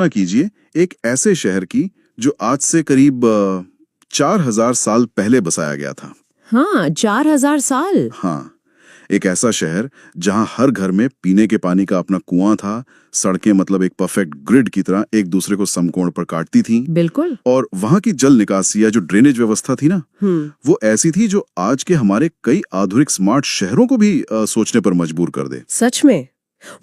कीजिए एक ऐसे शहर की जो आज से करीब 4000 साल पहले बसाया गया था। हाँ, 4000 साल। हाँ, एक ऐसा शहर जहां हर घर में पीने के पानी का अपना कुआं था, सड़कें मतलब एक परफेक्ट ग्रिड की तरह एक दूसरे को समकोण पर काटती थीं, बिल्कुल। और वहां की जल निकासी या जो ड्रेनेज व्यवस्था थी ना, वो ऐसी थी जो आज के हमारे कई आधुनिक स्मार्ट शहरों को भी सोचने पर मजबूर कर दे। सच में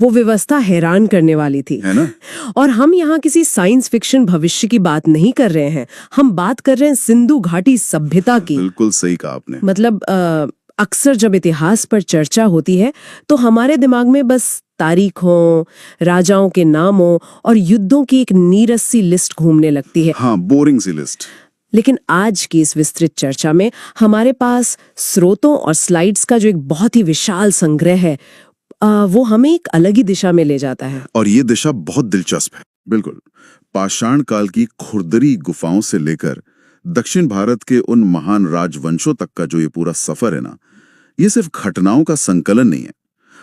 वो व्यवस्था हैरान करने वाली थी, है ना? और हम यहाँ किसी साइंस फिक्शन भविष्य की बात नहीं कर रहे हैं, हम बात कर रहे हैं सिंधु घाटी सभ्यता की। बिल्कुल सही कहा आपने। मतलब अक्सर जब इतिहास पर चर्चा होती है तो हमारे दिमाग में बस तारीखों, राजाओं के नामों और युद्धों की एक नीरस सी लिस्ट घूमने लगती है। हाँ, बोरिंग सी लिस्ट। लेकिन आज की इस विस्तृत चर्चा में हमारे पास स्रोतों और स्लाइड्स का जो एक बहुत ही विशाल संग्रह है, वो हमें एक अलग ही दिशा में ले जाता है। और ये दिशा बहुत दिलचस्प है। बिल्कुल, पाषाण काल की खुरदरी गुफाओं से लेकर दक्षिण भारत के उन महान राजवंशों तक का जो ये पूरा सफर है ना, ये सिर्फ घटनाओं का संकलन नहीं है।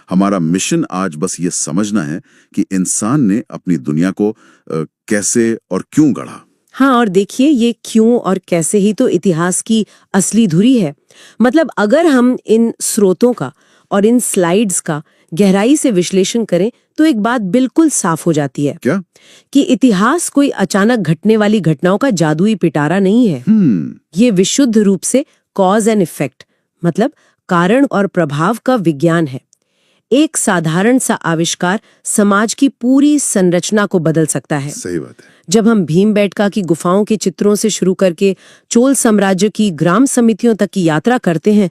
हमारा मिशन आज बस ये समझना है कि इंसान ने अपनी दुनिया को कैसे और क्यों गढ़ा। हाँ, और देखिए ये क्यों और कैसे ही तो इतिहास की असली धुरी है। मतलब अगर हम इन स्रोतों का और इन स्लाइड्स का गहराई से विश्लेषण करें तो एक बात बिल्कुल साफ हो जाती है। क्या? कि इतिहास कोई अचानक घटने वाली घटनाओं का जादुई पिटारा नहीं है। ये विशुद्ध रूप से कॉज एंड इफेक्ट, मतलब कारण और प्रभाव का विज्ञान है। एक साधारण सा आविष्कार समाज की पूरी संरचना को बदल सकता है। सही बात है। जब हम भीमबेटका की गुफाओं के चित्रों से शुरू करके चोल साम्राज्य की ग्राम समितियों तक की यात्रा करते हैं,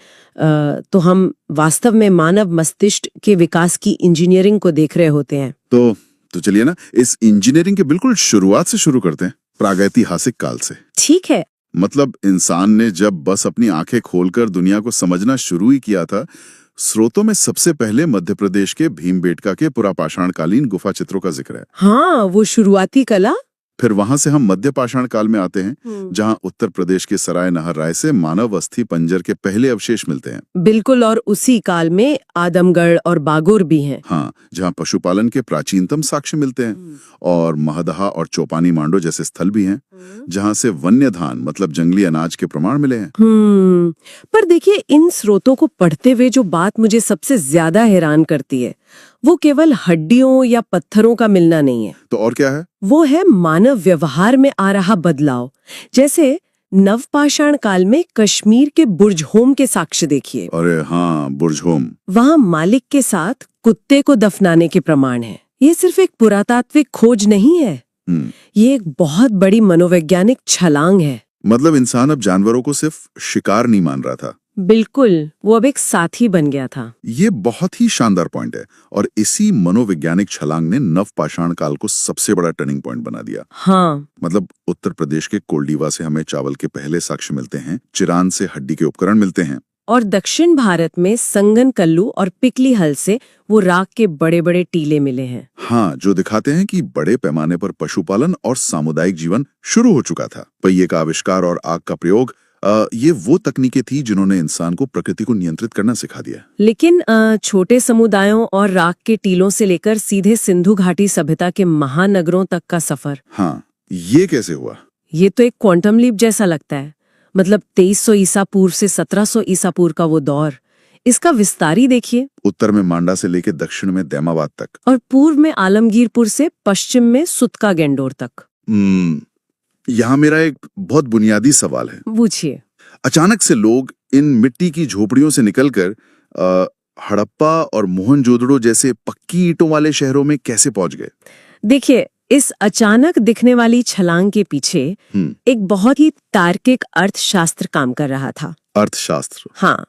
तो हम वास्तव में मानव मस्तिष्क के विकास की इंजीनियरिंग को देख रहे होते हैं। तो चलिए ना, इस इंजीनियरिंग के बिल्कुल शुरुआत से शुरू करते हैं, प्रागैतिहासिक काल से। ठीक है। मतलब इंसान ने जब बस अपनी आंखें खोलकर दुनिया को समझना शुरू ही किया था, स्रोतों में सबसे पहले मध्य प्रदेश के भीमबेटका के पुरापाषाणकालीन गुफा चित्रों का जिक्र है। हाँ, वो शुरुआती कला। फिर वहां से हम मध्य पाषाण काल में आते हैं, जहां उत्तर प्रदेश के सराय नहर राय से मानव अस्थि पंजर के पहले अवशेष मिलते हैं। बिल्कुल, और उसी काल में आदमगढ़ और बागोर भी हैं। हाँ, जहां पशुपालन के प्राचीनतम साक्ष्य मिलते हैं, और महदहा और चौपानी मांडो जैसे स्थल भी हैं, जहां से वन्य धान मतलब जंगली अनाज के प्रमाण मिले हैं। पर देखिए, इन स्रोतों को पढ़ते हुए जो बात मुझे सबसे ज्यादा हैरान करती है, वो केवल हड्डियों या पत्थरों का मिलना नहीं है। तो और क्या है? वो है मानव व्यवहार में आ रहा बदलाव। जैसे नवपाषाण काल में कश्मीर के बुर्जहोम के साक्ष्य देखिए। अरे हाँ, बुर्जहोम। वहाँ मालिक के साथ कुत्ते को दफनाने के प्रमाण है। ये सिर्फ एक पुरातात्विक खोज नहीं है, ये एक बहुत बड़ी मनोवैज्ञानिक छलांग है। मतलब इंसान अब जानवरों को सिर्फ शिकार नहीं मान रहा था। बिल्कुल, वो अब एक साथी बन गया था। ये बहुत ही शानदार पॉइंट है, और इसी मनोवैज्ञानिक छलांग ने नवपाषाण काल को सबसे बड़ा टर्निंग पॉइंट बना दिया। हाँ, मतलब उत्तर प्रदेश के कोल्डीवा से हमें चावल के पहले साक्ष्य मिलते हैं, चिरान से हड्डी के उपकरण मिलते हैं, और दक्षिण भारत में संगन कल्लू और पिकली हल से वो राख के बड़े बड़े टीले मिले हैं। हाँ, जो दिखाते हैं कि बड़े पैमाने पर पशुपालन और सामुदायिक जीवन शुरू हो चुका था। पहिए का आविष्कार और आग का प्रयोग, ये वो तकनीकें थी जिन्होंने इंसान को प्रकृति को नियंत्रित करना सिखा दिया। लेकिन छोटे समुदायों और राख के टीलों से लेकर सीधे सिंधु घाटी सभ्यता के महानगरों तक का सफर, हाँ, ये कैसे हुआ? ये तो एक क्वांटम लीप जैसा लगता है। मतलब 2300 ईसा पूर्व से 1700 ईसा पूर्व का वो दौर, इसका विस्तारी देखिए। उत्तर में मांडा से लेकर दक्षिण में दैमाबाद तक, और पूर्व में आलमगीरपुर से पश्चिम में सुतका गेंडोर तक। यहाँ मेरा एक बहुत बुनियादी सवाल है। पूछिए। अचानक से लोग इन मिट्टी की झोपड़ियों से निकलकर हड़प्पा और मोहनजोदड़ो जैसे पक्की ईंटों वाले शहरों में कैसे पहुंच गए? देखिए, इस अचानक दिखने वाली छलांग के पीछे एक बहुत ही तार्किक अर्थशास्त्र काम कर रहा था। अर्थशास्त्र? हाँ,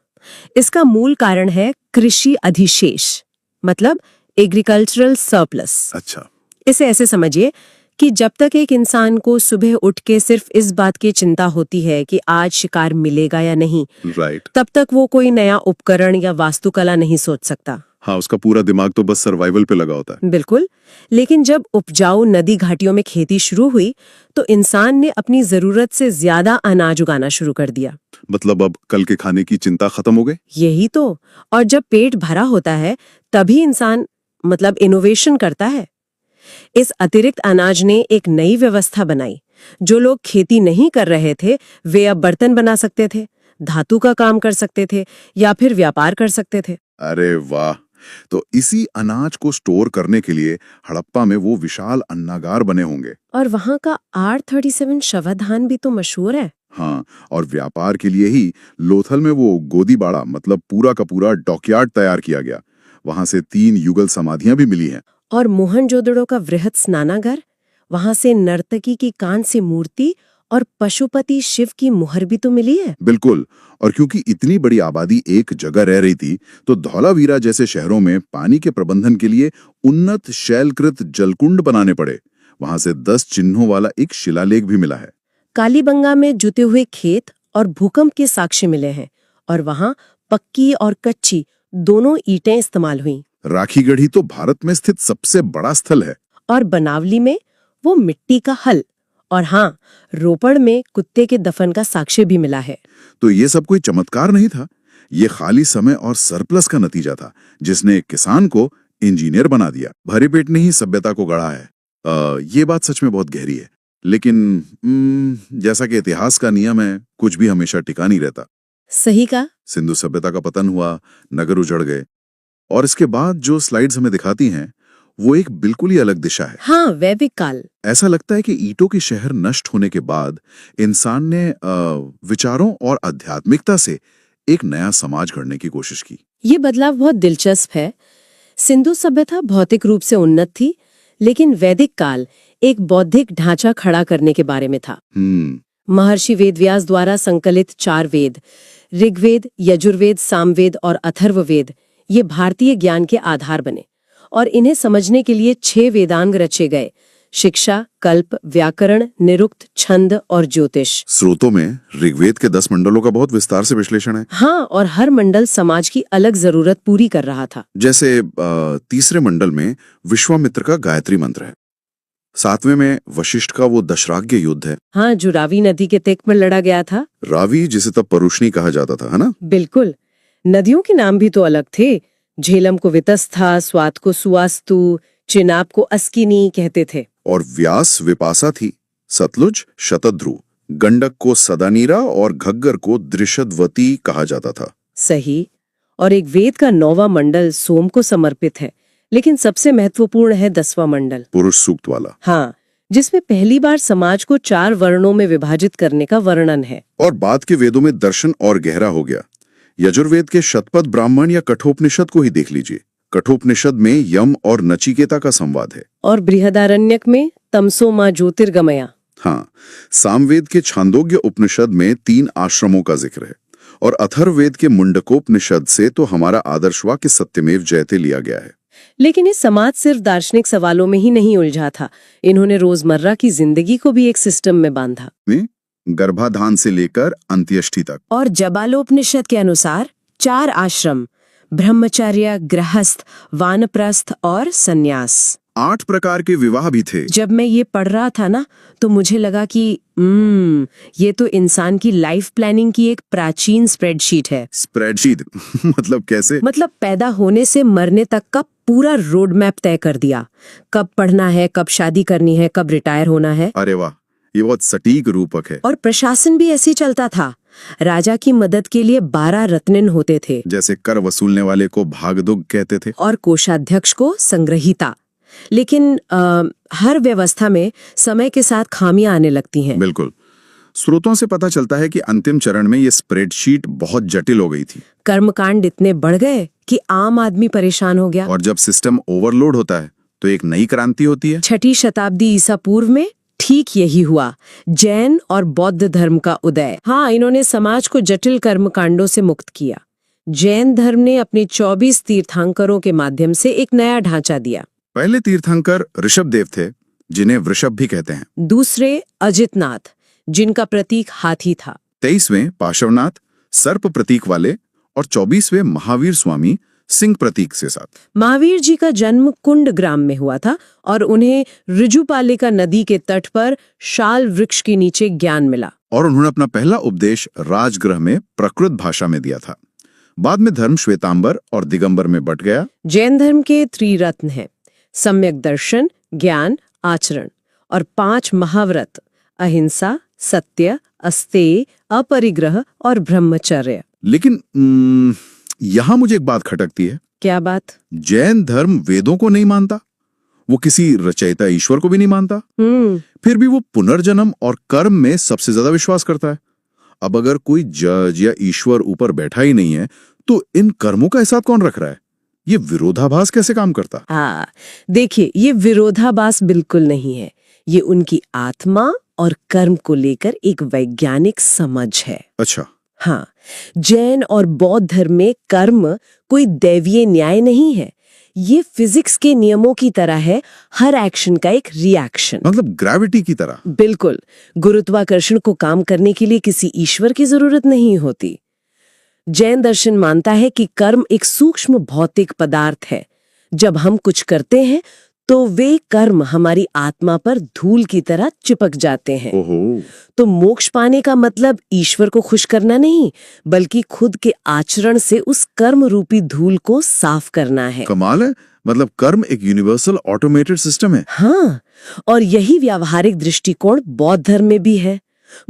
इसका मूल कारण है कृषि अधिशेष, मतलब एग्रीकल्चरल सरप्लस। अच्छा। इसे ऐसे समझिए कि जब तक एक इंसान को सुबह उठ के सिर्फ इस बात की चिंता होती है कि आज शिकार मिलेगा या नहीं, राइट, तब तक वो कोई नया उपकरण या वास्तुकला नहीं सोच सकता। हाँ, उसका पूरा दिमाग तो बस सर्वाइवल पे लगा होता है। बिल्कुल। लेकिन जब उपजाऊ नदी घाटियों में खेती शुरू हुई तो इंसान ने अपनी जरूरत से ज्यादा अनाज उगाना शुरू कर दिया। मतलब अब कल के खाने की चिंता खत्म हो गई। यही तो। और जब पेट भरा होता है तभी इंसान मतलब इनोवेशन करता है। इस अतिरिक्त अनाज ने एक नई व्यवस्था बनाई। जो लोग खेती नहीं कर रहे थे वे अब बर्तन बना सकते थे, धातु का काम कर सकते थे या फिर व्यापार कर सकते थे। अरे वाह! तो इसी अनाज को स्टोर करने के लिए हड़प्पा में वो विशाल अन्नागार बने होंगे। और वहां का R37 शवधान भी तो मशहूर है। हाँ, और व्यापार के लिए ही लोथल में वो गोदीबाड़ा मतलब पूरा का पूरा डॉकयार्ड तैयार किया गया। वहां से 3 युगल समाधियां भी मिली हैं। और मोहनजोदड़ो का वृहत स्नानागार, वहां से नर्तकी की कांस्य मूर्ति और पशुपति शिव की मुहर भी तो मिली है। बिल्कुल, और क्योंकि इतनी बड़ी आबादी एक जगह रह रही थी, तो धौलावीरा जैसे शहरों में पानी के प्रबंधन के लिए उन्नत शैलकृत जलकुंड बनाने पड़े। वहां से 10 चिन्हों वाला एक शिलालेख भी मिला है। कालीबंगा में जुते हुए खेत और भूकंप के साक्ष्य मिले हैं, और वहां पक्की और कच्ची दोनों ईंटें इस्तेमाल हुई। राखीगढ़ी तो भारत में स्थित सबसे बड़ा स्थल है। और बनावली में वो मिट्टी का हल, और हाँ, रोपड़ में कुत्ते के दफन का साक्ष्य भी मिला है। तो ये सब कोई चमत्कार नहीं था, ये खाली समय और सरप्लस का नतीजा था, जिसने एक किसान को इंजीनियर बना दिया। भरे पेट ने ही सभ्यता को गढ़ा है। ये बात सच में बहुत गहरी है। लेकिन जैसा कि इतिहास का नियम है, कुछ भी हमेशा टिका नहीं रहता। सही का। सिंधु सभ्यता का पतन हुआ, नगर उजड़ गए, और इसके बाद जो स्लाइड्स हमें दिखाती हैं वो एक बिल्कुल ही अलग दिशा है। हाँ, वैदिक काल। ऐसा लगता है कि ईंटों के शहर नष्ट होने के बाद इंसान ने विचारों और आध्यात्मिकता से एक नया समाज गढ़ने की कोशिश की। ये बदलाव बहुत दिलचस्प है। सिंधु सभ्यता भौतिक रूप से उन्नत थी, लेकिन वैदिक काल एक बौद्धिक ढांचा खड़ा करने के बारे में था। महर्षि वेदव्यास द्वारा संकलित 4 वेद, ऋग्वेद, यजुर्वेद, सामवेद और अथर्ववेद, ये भारतीय ज्ञान के आधार बने, और इन्हें समझने के लिए 6 वेदांग रचे गए: शिक्षा, कल्प, व्याकरण, निरुक्त, छंद और ज्योतिष। स्रोतों में ऋग्वेद के 10 मंडलों का बहुत विस्तार से विश्लेषण है। हाँ, और हर मंडल समाज की अलग जरूरत पूरी कर रहा था। जैसे तीसरे मंडल में विश्वामित्र का गायत्री मंत्र है, 7वें में वशिष्ठ का वो दशराग्य युद्ध है। हाँ, जो रावी नदी के तट में लड़ा गया था। रावी, जिसे तब परुष्णी कहा जाता था, है ना? बिल्कुल। नदियों के नाम भी तो अलग थे। झेलम को वितस्था, स्वात को सुवास्तु, चिनाब को अस्किनी कहते थे। और व्यास विपासा थी, सतलुज शतद्रु, गंडक को सदानीरा और घग्गर को दृशदवती कहा जाता था। सही। और एक वेद का 9वां मंडल सोम को समर्पित है, लेकिन सबसे महत्वपूर्ण है 10वां मंडल, पुरुष सूक्त वाला। हाँ, जिसमें पहली बार समाज को 4 वर्णों में विभाजित करने का वर्णन है। और बाद के वेदों में दर्शन और गहरा हो गया। यजुर्वेद के शतपथ ब्राह्मण या कठोपनिषद को ही देख लीजिए। कठोपनिषद में यम और नचिकेता का संवाद है। और बृहदारण्यक में तमसो मां ज्योतिर्गमया। हाँ, सामवेद के छांदोग्य उपनिषद में 3 आश्रमों का जिक्र है, और अथर्ववेद के मुंडकोपनिषद से तो हमारा आदर्श वाक्य सत्यमेव जयते लिया गया है। लेकिन ये समाज सिर्फ दार्शनिक सवालों में ही नहीं उलझा था, इन्होंने रोजमर्रा की जिंदगी को भी एक सिस्टम में बांधा। गर्भाधान से लेकर अंत्येष्टि तक। और जबालोपनिषद के अनुसार 4 आश्रम: ब्रह्मचर्य, गृहस्थ, वानप्रस्थ और सन्यास। 8 प्रकार के विवाह भी थे। जब मैं ये पढ़ रहा था ना, तो मुझे लगा कि ये तो इंसान की लाइफ प्लानिंग की एक प्राचीन स्प्रेडशीट है। स्प्रेडशीट? मतलब कैसे? मतलब पैदा होने से मरने तक का पूरा रोड मैप तय कर दिया। कब पढ़ना है, कब शादी करनी है, कब रिटायर होना है। अरे वाह, ये बहुत सटीक रूपक है। और प्रशासन भी ऐसे चलता था। राजा की मदद के लिए 12 रत्निन होते थे, जैसे कर वसूलने वाले को भागदुग कहते थे, और कोषाध्यक्ष को संग्रहिता। लेकिन हर व्यवस्था में समय के साथ खामियां आने लगती हैं। बिल्कुल। स्रोतों से पता चलता है कि अंतिम चरण में ये स्प्रेडशीट बहुत जटिल हो गई थी। कर्मकांड इतने बढ़ गए कि आम आदमी परेशान हो गया। और जब सिस्टम ओवरलोड होता है तो एक नई क्रांति होती है। 6ठी शताब्दी ईसा पूर्व में ठीक यही हुआ, जैन और बौद्ध धर्म का उदय। हाँ, इन्होंने समाज को जटिल कर्मकांडों से मुक्त किया। जैन धर्म ने अपने 24 तीर्थंकरों के माध्यम से एक नया ढांचा दिया। पहले तीर्थंकर ऋषभदेव थे, जिन्हें वृषभ भी कहते हैं। दूसरे अजितनाथ, जिनका प्रतीक हाथी था। 23वें पार्श्वनाथ, सर्प प्रतीक वाले, और 24वें महावीर स्वामी, सिंह प्रतीक से साथ। महावीर जी का जन्म कुंड ग्राम में हुआ था, और उन्हें ऋजुपालिका नदी के तट पर शाल वृक्ष के नीचे ज्ञान मिला। और उन्होंने अपना पहला उपदेश राजगृह में प्राकृत भाषा में दिया था। बाद में धर्म श्वेतांबर और दिगंबर में बट गया। जैन धर्म के त्रिरत्न हैं: सम्यक दर्शन, ज्ञान, आचरण, और 5 महाव्रत, अहिंसा, सत्य, अस्तेय, अपरिग्रह और ब्रह्मचर्य। लेकिन यहाँ मुझे एक बात खटकती है। क्या बात? जैन धर्म वेदों को नहीं मानता, वो किसी रचयिता ईश्वर को भी नहीं मानता, फिर भी वो पुनर्जन्म और कर्म में सबसे ज्यादा विश्वास करता है। अब अगर कोई जज या ईश्वर ऊपर बैठा ही नहीं है, तो इन कर्मों का हिसाब कौन रख रहा है? ये विरोधाभास कैसे काम करता? हाँ, देखिए, ये विरोधाभास बिल्कुल नहीं है। ये उनकी आत्मा और कर्म को लेकर एक वैज्ञानिक समझ है। अच्छा। हाँ, जैन और बौद्ध धर्म में कर्म कोई दैवीय न्याय नहीं है। ये फिजिक्स के नियमों की तरह है, हर एक्शन का एक रिएक्शन। मतलब ग्रेविटी की तरह? बिल्कुल। गुरुत्वाकर्षण को काम करने के लिए किसी ईश्वर की जरूरत नहीं होती। जैन दर्शन मानता है कि कर्म एक सूक्ष्म भौतिक पदार्थ है। जब हम कुछ करते हैं तो वे कर्म हमारी आत्मा पर धूल की तरह चिपक जाते हैं। ओहो। तो मोक्ष पाने का मतलब ईश्वर को खुश करना नहीं, बल्कि खुद के आचरण से उस कर्म रूपी धूल को साफ करना है। कमाल है। मतलब कर्म एक यूनिवर्सल ऑटोमेटेड सिस्टम है। हाँ, और यही व्यावहारिक दृष्टिकोण बौद्ध धर्म में भी है।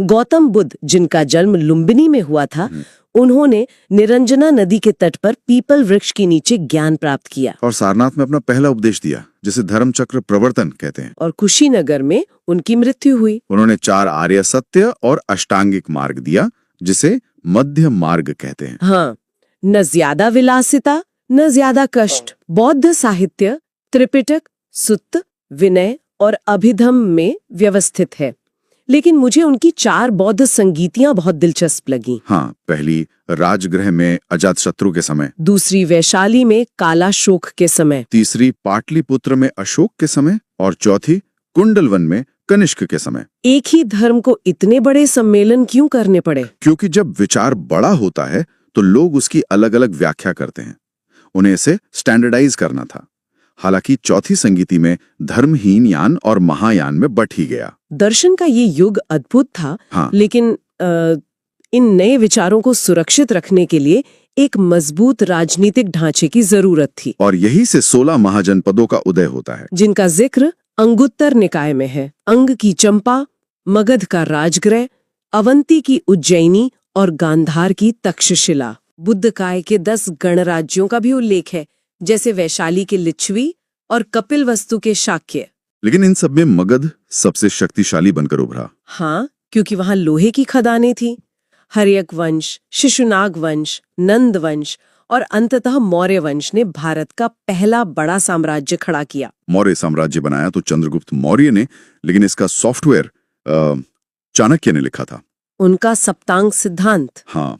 गौतम बुद्ध, जिनका जन्म लुम्बिनी में हुआ था, उन्होंने निरंजना नदी के तट पर पीपल वृक्ष के नीचे ज्ञान प्राप्त किया और सारनाथ में अपना पहला उपदेश दिया, जिसे धर्म चक्र प्रवर्तन कहते हैं। और कुशीनगर में उनकी मृत्यु हुई। उन्होंने 4 आर्य सत्य और अष्टांगिक मार्ग दिया, जिसे मध्य मार्ग कहते हैं। हाँ, न ज्यादा विलासिता न ज्यादा कष्ट। बौद्ध साहित्य त्रिपिटक, सुत्त, विनय और अभिधम में व्यवस्थित है। लेकिन मुझे उनकी 4 बौद्ध संगीतियां बहुत दिलचस्प लगी। हाँ, पहली राजगृह में अजातशत्रु के समय, दूसरी वैशाली में कालाशोक के समय, तीसरी पाटलिपुत्र में अशोक के समय और चौथी कुंडलवन में कनिष्क के समय। एक ही धर्म को इतने बड़े सम्मेलन क्यों करने पड़े? क्योंकि जब विचार बड़ा होता है तो लोग उसकी अलग अलग व्याख्या करते हैं। उन्हें इसे स्टैंडर्डाइज करना था। हालांकि चौथी संगीति में धर्महीन यान और महायान में बट ही गया। दर्शन का ये युग अद्भुत था। हाँ। लेकिन इन नए विचारों को सुरक्षित रखने के लिए एक मजबूत राजनीतिक ढांचे की जरूरत थी। और यही से 16 महाजनपदों का उदय होता है, जिनका जिक्र अंगुत्तर निकाय में है। अंग की चंपा, मगध का राजगृह, अवंती की उज्जैनी और गांधार की तक्षशिला। बुद्ध काय के 10 गणराज्यों का भी उल्लेख है, जैसे वैशाली के लिच्छवी और कपिलवस्तु के शाक्य। लेकिन इन सब में मगध सबसे शक्तिशाली बनकर उभरा। हाँ, क्योंकि वहां लोहे की खदानें थी। हर्यक वंश, शिशुनाग वंश, नंद वंश और अंततः मौर्य वंश ने भारत का पहला बड़ा साम्राज्य खड़ा किया। मौर्य साम्राज्य बनाया तो चंद्रगुप्त मौर्य ने, लेकिन इसका सॉफ्टवेयर चाणक्य ने लिखा था। उनका सप्तांग सिद्धांत। हाँ,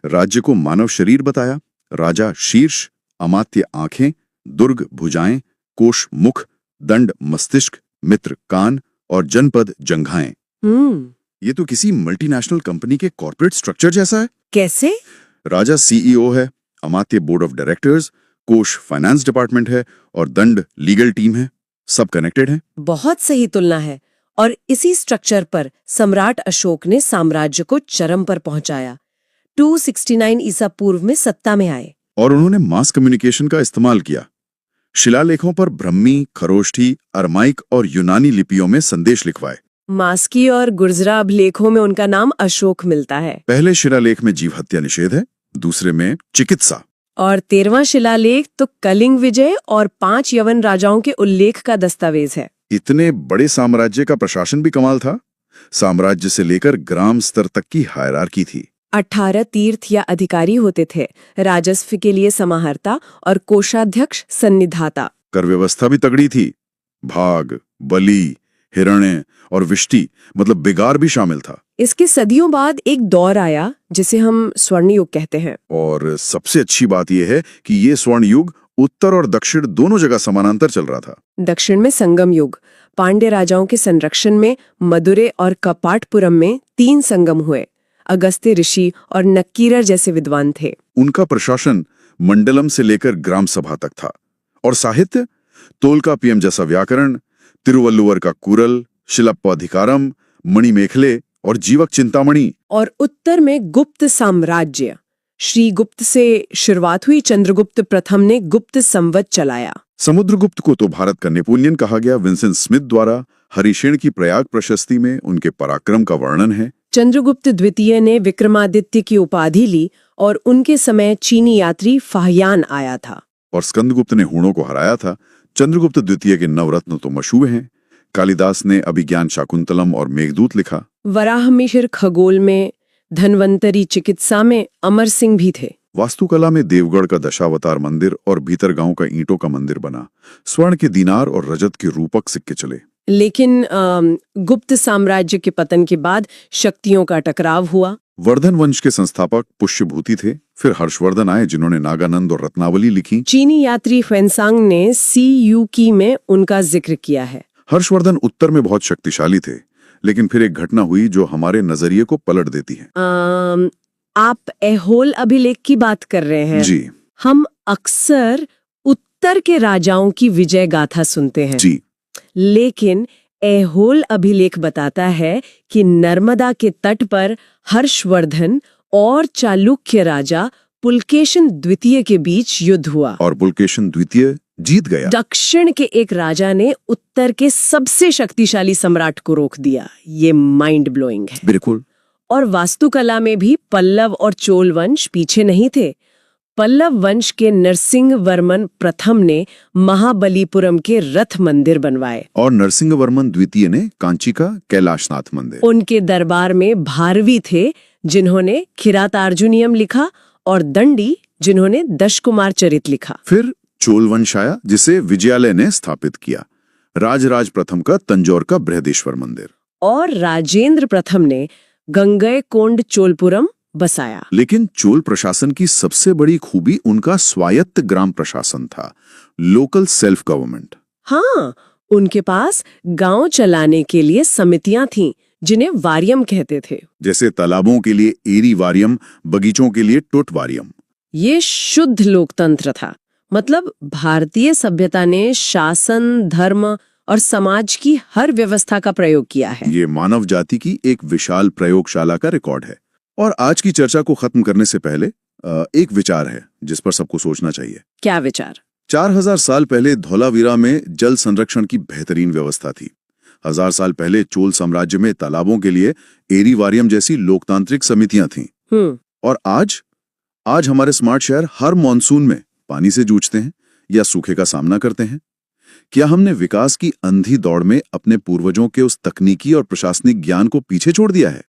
राज्य को मानव शरीर बताया। राजा शीर्ष, अमात्य आंखें, दुर्ग भुजाएं, कोश मुख, दंड मस्तिष्क, मित्र कान और जनपद जंघाएं। ये तो किसी मल्टीनेशनल कंपनी के कॉर्पोरेट स्ट्रक्चर जैसा है। कैसे? राजा सीईओ है, अमात्य बोर्ड ऑफ डायरेक्टर्स, कोश फाइनेंस डिपार्टमेंट है और दंड लीगल टीम है। सब कनेक्टेड है। बहुत सही तुलना है। और इसी स्ट्रक्चर पर सम्राट अशोक ने साम्राज्य को चरम पर पहुंचाया। 269 ईसा पूर्व में सत्ता में आए। और उन्होंने मास कम्युनिकेशन का इस्तेमाल किया। शिलालेखों पर ब्रह्मी, खरोष्ठी, अरमाइक और यूनानी लिपियों में संदेश लिखवाए। मास्की और गुर्जरा अभिलेखों में उनका नाम अशोक मिलता है। पहले शिलालेख में जीव हत्या निषेध है, दूसरे में चिकित्सा। और 13वां शिलालेख तो कलिंग विजय और 5 यवन राजाओं के उल्लेख का दस्तावेज है। इतने बड़े साम्राज्य का प्रशासन भी कमाल था। साम्राज्य से लेकर ग्राम स्तर तक की हायरार्की थी। 18 तीर्थ या अधिकारी होते थे, राजस्व के लिए समाहर्ता और कोषाध्यक्ष सन्निधाता। कर व्यवस्था भी तगड़ी थी। भाग, बलि, हिरण्य और विष्टि, मतलब बिगार भी शामिल था। इसके सदियों बाद एक दौर आया जिसे हम स्वर्ण युग कहते हैं। और सबसे अच्छी बात यह है कि ये स्वर्ण युग उत्तर और दक्षिण दोनों जगह समानांतर चल रहा था। दक्षिण में संगम युग, पांड्य राजाओं के संरक्षण में मदुरै और कपाटपुरम में 3 संगम हुए। अगस्त्य ऋषि और नक्कीरर जैसे विद्वान थे। उनका प्रशासन मंडलम से लेकर ग्राम सभा तक था। और साहित्य, तोलकापियम जैसा व्याकरण, तिरुवल्लुवर का कुरल, शिलप्पाधिकारम, मणिमेखले और जीवक चिंतामणि। और उत्तर में गुप्त साम्राज्य। श्री गुप्त से शुरुआत हुई। चंद्रगुप्त प्रथम ने गुप्त संवत चलाया। समुद्रगुप्त को तो भारत का नेपोलियन कहा गया। विंसेंट स्मिथ द्वारा हरिशेन की प्रयाग प्रशस्ति में उनके पराक्रम का वर्णन है। चंद्रगुप्त द्वितीय ने विक्रमादित्य की उपाधि ली और उनके समय चीनी यात्री फाहियान आया था। और स्कंदगुप्त ने हूणों को हराया था। चंद्रगुप्त द्वितीय के नवरत्न तो मशहूर हैं। कालिदास ने अभिज्ञान शाकुंतलम और मेघदूत लिखा। वराहमिहिर खगोल में, धन्वंतरी चिकित्सा में अमर सिंह भी थे। वास्तुकला में देवगढ़ का दशावतार मंदिर और भीतरगांव का ईंटों का मंदिर बना। स्वर्ण के दीनार और रजत के रूपक सिक्के चले। लेकिन गुप्त साम्राज्य के पतन के बाद शक्तियों का टकराव हुआ। वर्धन वंश के संस्थापक पुष्यभूति थे। फिर हर्षवर्धन आए जिन्होंने नागानंद और रत्नावली लिखी। चीनी यात्री ह्वेनसांग ने सीयूकी में उनका जिक्र किया है। हर्षवर्धन उत्तर में बहुत शक्तिशाली थे, लेकिन फिर एक घटना हुई जो हमारे नजरिए को पलट देती है। आप ऐहोल अभिलेख की बात कर रहे हैं? जी। हम अक्सर उत्तर के राजाओं की विजय गाथा सुनते हैं। जी। लेकिन ऐहोल अभिलेख बताता है कि नर्मदा के तट पर हर्षवर्धन और चालुक्य राजा पुलकेशन द्वितीय के बीच युद्ध हुआ। और पुलकेशन द्वितीय जीत गया। दक्षिण के एक राजा ने उत्तर के सबसे शक्तिशाली सम्राट को रोक दिया। ये माइंड ब्लोइंग है। बिल्कुल। और वास्तुकला में भी पल्लव और चोल वंश पीछे नहीं थे। पल्लव वंश के नरसिंहवर्मन प्रथम ने महाबलीपुरम के रथ मंदिर बनवाए। और नरसिंहवर्मन द्वितीय ने कांची का कैलाशनाथ मंदिर। उनके दरबार में भारवी थे जिन्होंने किरातार्जुनियम लिखा और दंडी जिन्होंने दशकुमार चरित लिखा। फिर चोल वंश आया जिसे विजयालय ने स्थापित किया। राजराज प्रथम का तंजौर का बृहदेश्वर मंदिर। और राजेंद्र प्रथम ने गंगईकोंड चोलपुरम बसाया। लेकिन चोल प्रशासन की सबसे बड़ी खूबी उनका स्वायत्त ग्राम प्रशासन था, लोकल सेल्फ गवर्नमेंट। हाँ, उनके पास गांव चलाने के लिए समितियां थीं जिन्हें वारियम कहते थे। जैसे तालाबों के लिए एरी वारियम, बगीचों के लिए टोट वारियम। ये शुद्ध लोकतंत्र था। मतलब भारतीय सभ्यता ने शासन, धर्म और समाज की हर व्यवस्था का प्रयोग किया है। ये मानव जाति की एक विशाल प्रयोगशाला का रिकॉर्ड है। और आज की चर्चा को खत्म करने से पहले एक विचार है जिस पर सबको सोचना चाहिए। क्या विचार? 4000 साल पहले धौलावीरा में जल संरक्षण की बेहतरीन व्यवस्था थी। 1000 साल पहले चोल साम्राज्य में तालाबों के लिए एरी वारियम जैसी लोकतांत्रिक समितियां थीं। और आज हमारे स्मार्ट शहर हर मॉनसून में पानी से जूझते हैं या सूखे का सामना करते हैं। क्या हमने विकास की अंधी दौड़ में अपने पूर्वजों के उस तकनीकी और प्रशासनिक ज्ञान को पीछे छोड़ दिया है?